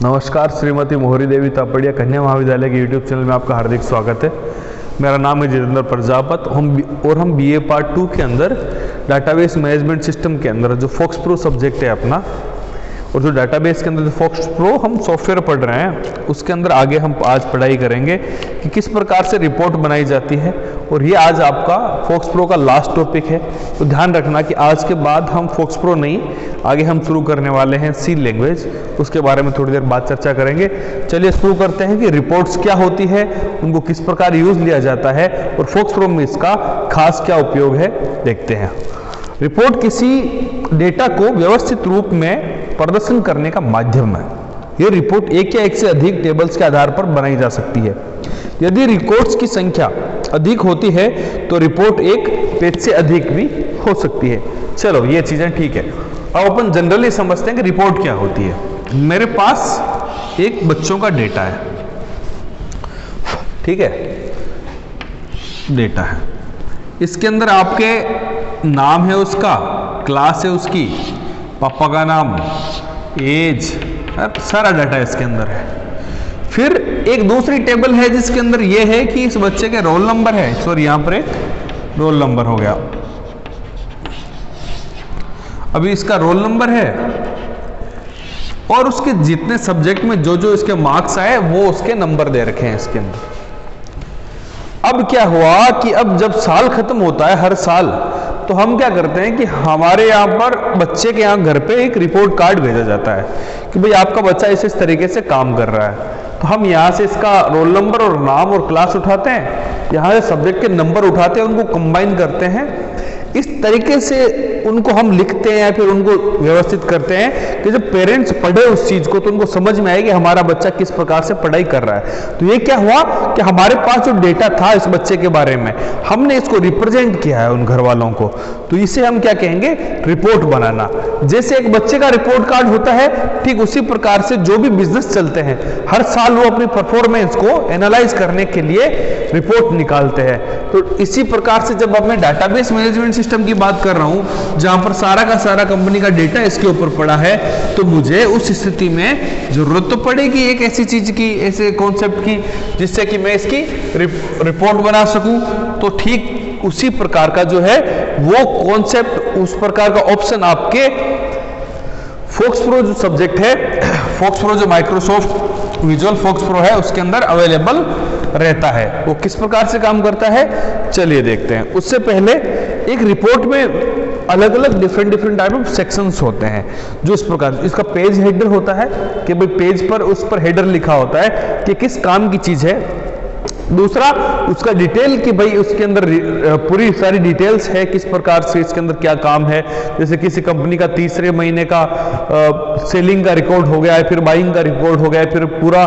नमस्कार, श्रीमती मोहरी देवी तापड़िया कन्या महाविद्यालय के यूट्यूब चैनल में आपका हार्दिक स्वागत है। मेरा नाम है जितेंद्र प्रजापत। हम बीए पार्ट 2 के अंदर डाटाबेस मैनेजमेंट सिस्टम के अंदर जो फोक्स प्रो सब्जेक्ट है अपना, और जो डाटाबेस के अंदर जो फोक्स प्रो हम सॉफ्टवेयर पढ़ रहे हैं, उसके अंदर आगे हम आज पढ़ाई करेंगे कि किस प्रकार से रिपोर्ट बनाई जाती है। और ये आज आपका फोक्स प्रो का लास्ट टॉपिक है, तो ध्यान रखना कि आज के बाद हम फोक्स प्रो नहीं, आगे हम शुरू करने वाले हैं सी लैंग्वेज। उसके बारे में थोड़ी देर बाद चर्चा करेंगे। चलिए शुरू करते हैं कि रिपोर्ट्स क्या होती है, उनको किस प्रकार यूज लिया जाता है और फोक्स प्रो में इसका खास क्या उपयोग है, देखते हैं। रिपोर्ट किसी डेटा को व्यवस्थित रूप में प्रदर्शन करने का माध्यम है। यह रिपोर्ट एक या एक से अधिक टेबल्स के आधार पर बनाई जा सकती है। यदि रिकॉर्ड्स की संख्या अधिक होती है तो रिपोर्ट एक पेज से अधिक भी हो सकती है। चलो ये चीजें ठीक है। अब अपन जनरली समझते हैं कि रिपोर्ट क्या होती है। मेरे पास एक बच्चों का डेटा है, ठीक है, डेटा है। इसके अंदर आपके नाम है, उसका क्लास है, उसकी पापा का नाम, एज, सारा डाटा इसके अंदर है। फिर एक दूसरी टेबल है जिसके अंदर ये है कि इस बच्चे के रोल नंबर है, सॉरी यहां पर एक रोल नंबर हो गया। अभी इसका रोल नंबर है और उसके जितने सब्जेक्ट में जो जो इसके मार्क्स आए वो उसके नंबर दे रखे हैं इसके अंदर। अब क्या हुआ कि अब जब साल खत्म होता है हर साल, तो हम क्या करते हैं कि हमारे यहाँ पर बच्चे के यहाँ घर पे एक रिपोर्ट कार्ड भेजा जाता है कि भाई आपका बच्चा इस तरीके से काम कर रहा है। तो हम यहाँ से इसका रोल नंबर और नाम और क्लास उठाते हैं, यहाँ से सब्जेक्ट के नंबर उठाते हैं, उनको कंबाइन करते हैं। इस तरीके से उनको हम लिखते हैं, फिर उनको व्यवस्थित करते हैं कि जब पेरेंट्स पढ़े उस चीज को तो उनको समझ में आए कि हमारा बच्चा किस प्रकार से पढ़ाई कर रहा है। तो ये क्या हुआ कि हमारे पास जो डेटा था इस बच्चे के बारे में, हमने इसको रिप्रेजेंट किया है उन घर वालों को। तो इसे हम क्या कहेंगे, रिपोर्ट बनाना। जैसे एक बच्चे का रिपोर्ट कार्ड होता है, ठीक उसी प्रकार से जो भी बिजनेस चलते हैं हर साल वो अपनी परफॉर्मेंस को एनालाइज करने के लिए रिपोर्ट निकालते हैं। तो इसी प्रकार से जब अब मैं डाटाबेस मैनेजमेंट सिस्टम की बात कर रहा हूं जहां पर सारा का सारा कंपनी का डेटा इसके ऊपर पड़ा है, तो मुझे उस स्थिति में जरूरत तो पड़ेगी एक ऐसी चीज की, ऐसे कॉन्सेप्ट की जिससे कि मैं इसकी रिपोर्ट बना सकूं। तो ठीक उसी प्रकार का जो है वो कॉन्सेप्ट, उस प्रकार का ऑप्शन आपके फोक्स प्रो जो सब्जेक्ट है, फोक्स प्रो जो माइक्रोसॉफ्ट विजुअल फोक्स प्रो है उसके अंदर अवेलेबल रहता है। वो किस प्रकार से काम करता है चलिए देखते हैं। उससे पहले एक रिपोर्ट में अलग अलग डिफरेंट टाइप ऑफ सेक्शंस होते हैं जो इस प्रकार, इसका पेज हेडर होता है कि भाई पेज पर उस पर हेडर लिखा होता है कि किस काम की चीज है। दूसरा उसका डिटेल कि भाई उसके अंदर पूरी सारी डिटेल्स है किस प्रकार से इसके अंदर क्या काम है। जैसे किसी कंपनी का तीसरे महीने का सेलिंग का रिकॉर्ड हो गया है, फिर बाइंग का रिकॉर्ड हो गया है, फिर पूरा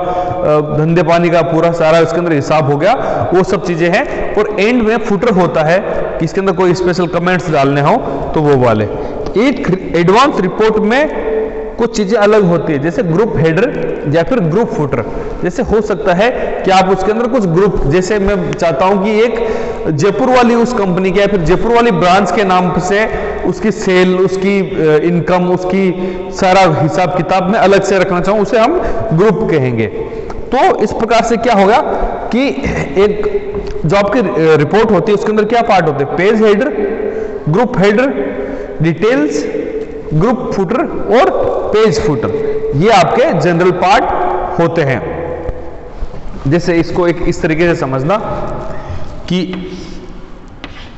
धंधे पानी का पूरा सारा इसके अंदर हिसाब हो गया, वो सब चीजें हैं। और एंड में फुटर होता है कि इसके अंदर कोई स्पेशल कमेंट्स डालने हो तो वो वाले। एक एडवांस रिपोर्ट में कुछ चीजें अलग होती है, जैसे ग्रुप हेडर या फिर ग्रुप फुटर। जैसे हो सकता है कि आप उसके अंदर कुछ ग्रुप, जैसे मैं चाहता हूं कि एक जयपुर वाली उस कंपनी के या फिर जयपुर वाली ब्रांच के नाम से उसकी सेल, उसकी इनकम, उसकी सारा हिसाब किताब में अलग से रखना चाहूं, उसे हम ग्रुप कहेंगे। तो इस प्रकार से क्या होगा कि एक जो आपकी रिपोर्ट होती है उसके अंदर क्या पार्ट होते हैं, page header, group header, details, group footer और पेज फुटर, ये आपके जनरल पार्ट होते हैं। जैसे इसको एक इस तरीके से समझना कि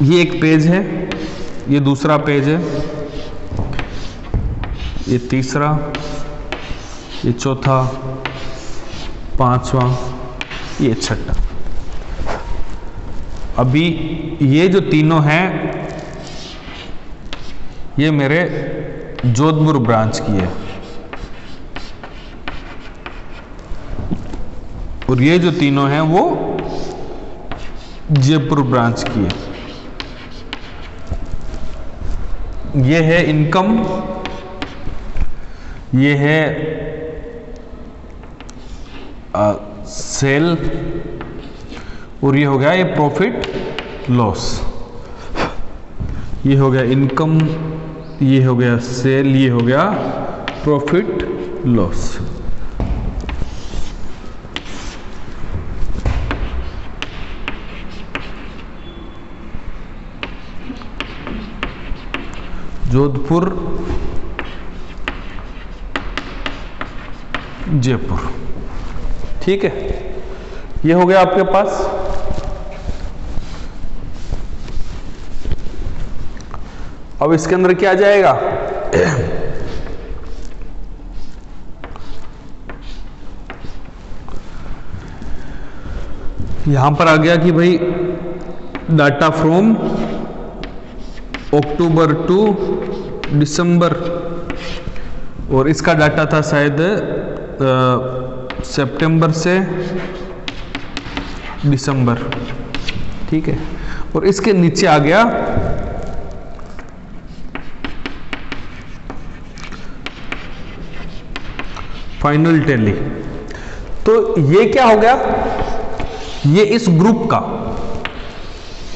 ये एक पेज है, ये दूसरा पेज है, ये तीसरा, ये चौथा, पांचवा, ये छठा। अभी ये जो तीनों हैं ये मेरे जोधपुर ब्रांच की है, और ये जो तीनों हैं वो जयपुर ब्रांच की है। ये है इनकम, ये है सेल, और ये हो गया ये प्रॉफिट लॉस। ये हो गया इनकम, ये हो गया सेल, ये हो गया प्रॉफिट लॉस। जोधपुर, जयपुर। ठीक है, ये हो गया आपके पास। अब इसके अंदर क्या आ जाएगा, यहां पर आ गया कि भाई डाटा फ्रॉम अक्टूबर टू दिसंबर, और इसका डाटा था शायद सितंबर से दिसंबर। ठीक है, और इसके नीचे आ गया फाइनल टैली। तो ये क्या हो गया, ये इस ग्रुप का,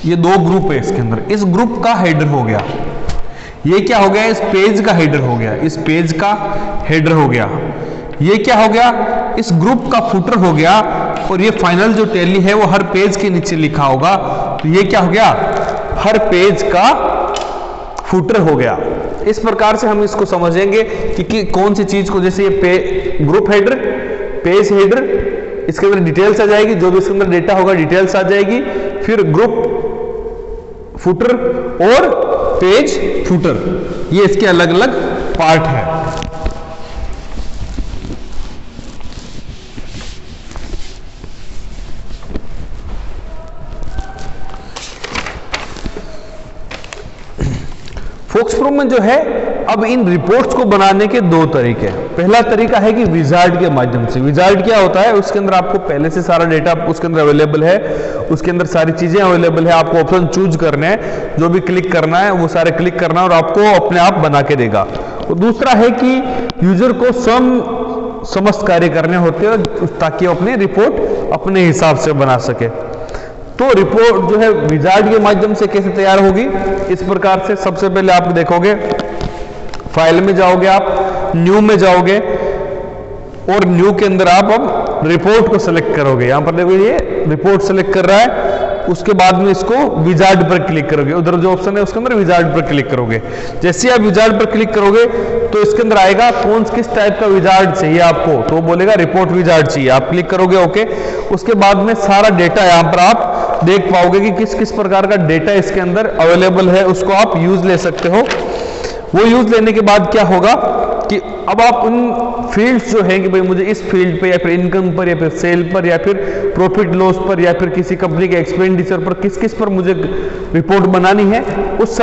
ये दो ग्रुप है इसके अंदर, इस ग्रुप का हेडर हो गया। ये क्या हो गया, इस पेज का हेडर हो गया, इस पेज का हेडर हो गया। ये क्या हो गया, इस ग्रुप का फुटर हो गया, और ये फाइनल जो टैली है वो हर पेज के नीचे लिखा होगा। तो ये क्या हो गया, हर पेज का फुटर हो गया। इस प्रकार से हम इसको समझेंगे कि कौन सी चीज को, जैसे ये ग्रुप हेडर, पेज हेडर, इसके अंदर डिटेल्स आ जाएगी, जो भी इसके अंदर डेटा होगा डिटेल्स आ जाएगी, फिर ग्रुप फुटर और पेज फुटर, ये इसके अलग अलग पार्ट है। फोक्सप्रो में जो है, अब इन रिपोर्ट्स को बनाने के दो तरीके हैं। पहला तरीका है कि विजार्ड के माध्यम से। विजार्ड क्या होता है, उसके अंदर आपको पहले से सारा डेटा उसके अंदर अवेलेबल है, उसके अंदर सारी चीजें अवेलेबल है, आपको ऑप्शन चूज करने हैं, जो भी क्लिक करना है वो सारे क्लिक करना है और आपको अपने आप बना के देगा। और दूसरा है कि यूजर को स्वयं समस्त कार्य करने होते हैं ताकि वो अपनी रिपोर्ट अपने हिसाब से बना सके। तो रिपोर्ट जो है विजार्ड के माध्यम से कैसे तैयार होगी, इस प्रकार से सबसे पहले आप देखोगे, फाइल में जाओगे, आप न्यू में जाओगे, और न्यू के अंदर आप अब रिपोर्ट को सिलेक्ट करोगे। यहां पर देखो ये रिपोर्ट सिलेक्ट कर रहा है, उसके बाद में इसको विजार्ड पर क्लिक करोगे, उधर जो ऑप्शन है उसके अंदर विजार्ड पर क्लिक करोगे। जैसे ही आप विजार्ड पर क्लिक करोगे तो इसके अंदर आएगा कौन किस टाइप का विजार्ड चाहिए आपको, तो वो बोलेगा रिपोर्ट विजार्ड चाहिए, आप क्लिक करोगे ओके। उसके बाद में सारा डेटा यहां पर आप देख पाओगे कि किस किस प्रकार का डेटा इसके अंदर अवेलेबल है, उसको आप यूज ले सकते हो। वो यूज लेने के बाद क्या होगा कि अब आप उन फील्ड्स जो हैं कि भाई मुझे इस फील्ड पे या फिर इनकम पर या फिर सेल पर या फिर प्रॉफिट लॉस पर या फिर किसी कंपनी के एक्सपेंडिचर पर किस किस पर मुझे रिपोर्ट बनानी है, उस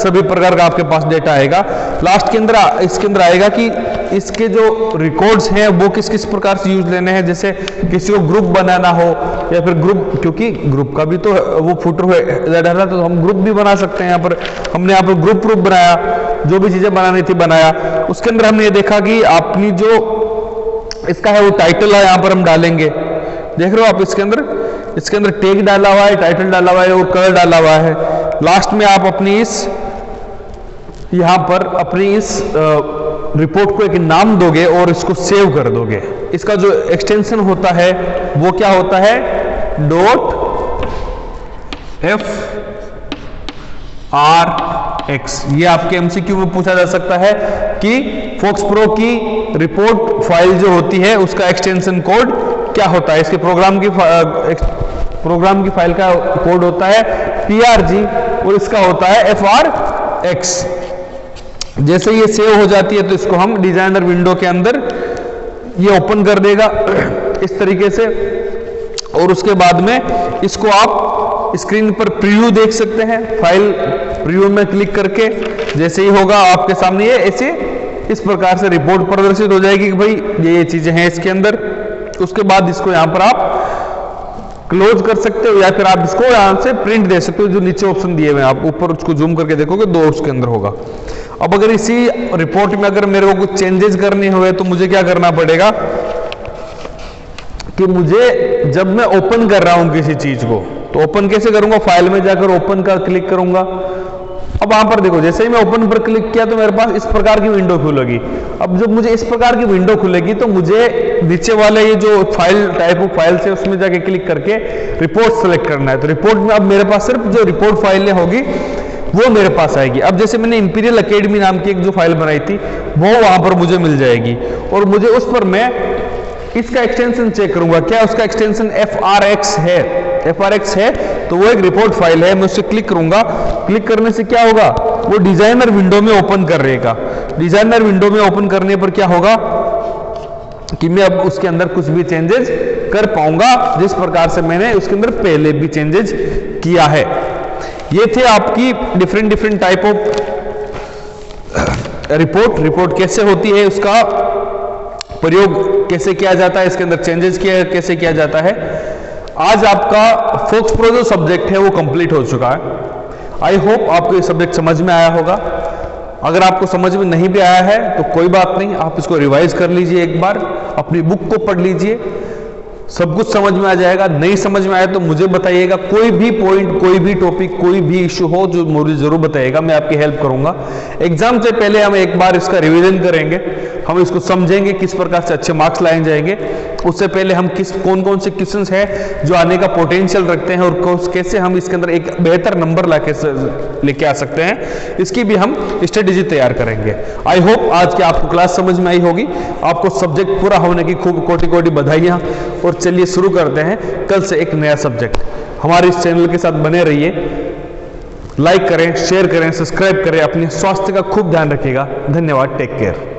सभी प्रकार का आपके पास डेटा आएगा। लास्ट के अंदर इसके अंदर आएगा कि इसके जो रिकॉर्ड्स हैं वो किस किस प्रकार से यूज लेने हैं, जैसे किसी को ग्रुप बनाना हो या फिर ग्रुप, क्योंकि ग्रुप का भी तो वो फुटर है, तो हम ग्रुप भी बना सकते हैं। यहाँ पर हमने यहाँ पर ग्रुप बनाया, जो भी चीजें बनानी थी बनाया। उसके अंदर हमने ये देखा कि अपनी जो इसका है वो टाइटल है, यहाँ पर हम डालेंगे, देख रहे हो आप, इसके अंदर टैग डाला हुआ है, टाइटल डाला हुआ है और कलर डाला हुआ है। लास्ट में आप अपनी इस यहां पर अपनी इस रिपोर्ट को एक नाम दोगे और इसको सेव कर दोगे। इसका जो एक्सटेंशन होता है वो क्या होता है, .FRX। ये आपके एमसीक्यू में पूछा जा सकता है कि फोक्सप्रो की रिपोर्ट फाइल जो होती है उसका एक्सटेंशन कोड क्या होता है। इसके प्रोग्राम की फाइल का कोड होता है PRG और इसका होता है FRX। जैसे ये सेव हो जाती है तो इसको हम डिजाइनर विंडो के अंदर ये ओपन कर देगा इस तरीके से, और उसके बाद में इसको आप स्क्रीन पर प्रीव्यू देख सकते हैं। फाइल प्रीव्यू में क्लिक करके जैसे ही होगा आपके सामने ये ऐसे इस प्रकार से रिपोर्ट प्रदर्शित हो जाएगी कि भाई ये चीजें हैं इसके अंदर। उसके बाद इसको यहां पर आप क्लोज कर सकते हो या फिर आप इसको यहां से प्रिंट दे सकते हो, जो नीचे ऑप्शन दिए हुए हैं आप ऊपर उसको जूम करके देखोगे दो उसके अंदर होगा। अब अगर इसी रिपोर्ट में अगर मेरे को कुछ चेंजेस करने हुए तो मुझे क्या करना पड़ेगा कि मुझे जब मैं ओपन कर रहा हूं किसी चीज को तो ओपन कैसे करूंगा, फाइल में जाकर ओपन का क्लिक करूंगा। अब वहां पर देखो जैसे ही मैं ओपन पर क्लिक किया तो मेरे पास इस प्रकार की विंडो खुलेगी। अब जब मुझे इस प्रकार की विंडो खुलेगी तो मुझे नीचे वाले ये जो फाइल टाइप ऑफ फाइल है उसमें जाके क्लिक करके रिपोर्ट सेलेक्ट करना है। तो रिपोर्ट में अब मेरे पास सिर्फ जो रिपोर्ट फाइलें होगी वो मेरे पास आएगी। अब जैसे मैंने इंपीरियल एकेडमी नाम की एक जो फाइल बनाई थी वो वहां पर मुझे मिल जाएगी, और मुझे उस पर मैं इसका एक्सटेंशन चेक करूंगा, क्या उसका एक्सटेंशन FRX है। FRX है तो वो एक रिपोर्ट फाइल है, मैं उससे क्लिक करूंगा। क्लिक करने से क्या होगा, वो डिजाइनर विंडो में ओपन कर रहेगा। डिजाइनर विंडो में ओपन करने पर क्या होगा कि मैं अब उसके अंदर कुछ भी चेंजेस कर पाऊंगा जिस प्रकार से मैंने उसके अंदर पहले भी चेंजेस किया है। ये थे आपकी डिफरेंट टाइप ऑफ रिपोर्ट कैसे होती है, उसका प्रयोग कैसे किया जाता है, इसके अंदर चेंजेस कैसे किया जाता है। आज आपका फोक्स प्रो जो सब्जेक्ट है वो कंप्लीट हो चुका है। आई होप आपको ये सब्जेक्ट समझ में आया होगा। अगर आपको समझ में नहीं भी आया है तो कोई बात नहीं, आप इसको रिवाइज कर लीजिए, एक बार अपनी बुक को पढ़ लीजिए, सब कुछ समझ में आ जाएगा। नहीं समझ में आया तो मुझे बताइएगा, कोई भी पॉइंट, कोई भी टॉपिक, कोई भी इश्यू हो जो मुझे जरूर बताइएगा, मैं आपकी हेल्प करूंगा। एग्जाम से पहले हम एक बार इसका रिवीजन करेंगे, हम इसको समझेंगे किस प्रकार से अच्छे मार्क्स लाए जाएंगे। उससे पहले हम कौन से क्वेश्चंस हैं जो आने का पोटेंशियल रखते हैं और कैसे हम इसके अंदर एक बेहतर नंबर लेके आ सकते हैं, इसकी भी हम स्ट्रेटेजी तैयार करेंगे। आई होप आज की आपको क्लास समझ में आई होगी। आपको सब्जेक्ट पूरा होने की खूब कोटि बधाइयां। और चलिए शुरू करते हैं कल से एक नया सब्जेक्ट। हमारे इस चैनल के साथ बने रहिए, लाइक करें, शेयर करें, सब्सक्राइब करें, अपने स्वास्थ्य का खूब ध्यान रखिएगा। धन्यवाद, टेक केयर।